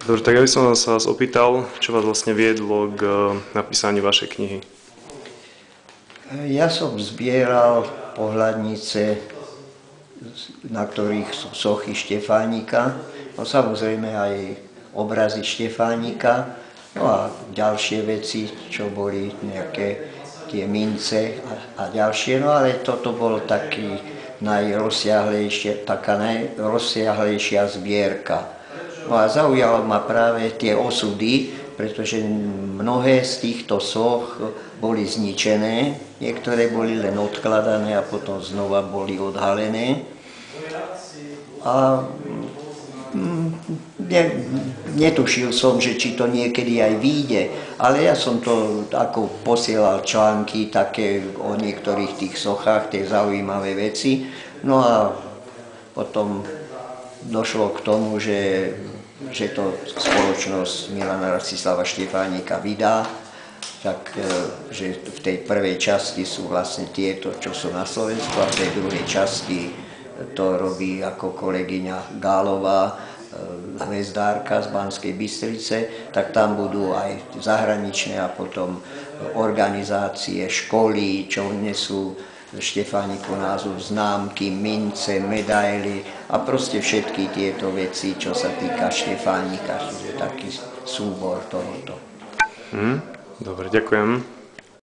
Dobre, tak ja by som sa vás opýtal, čo vás vlastne viedlo k napísaniu vašej knihy. Ja som zbieral pohľadnice, na ktorých sú sochy Štefánika, no samozrejme aj obrazy Štefánika, no a ďalšie veci, čo boli nejaké tie mince a ďalšie, no ale toto bol taký taká najrozsiahlejšia zbierka. No a zaujalo ma práve tie osudy, pretože mnohé z týchto soch boli zničené, niektoré boli len odkladané a potom znova boli odhalené. A netušil som, že či to niekedy aj vyjde, ale ja som to ako posielal články také o niektorých tých sochách, tie zaujímavé veci. No a potom došlo k tomu, že to spoločnosť Milana Rastislava Štefánika vydá, takže v tej prvej časti sú vlastne tieto, čo sú na Slovensku, a v tej druhej časti to robí ako kolegyňa Gálová, hvezdárka z Banskej Bystrice, tak tam budú aj zahraničné a potom organizácie, školy, čo nesú Štefániku názov, známky, mince, medaily a proste všetky tieto veci, čo sa týka Štefánika, čiže taký súbor tohoto. Dobre, ďakujem.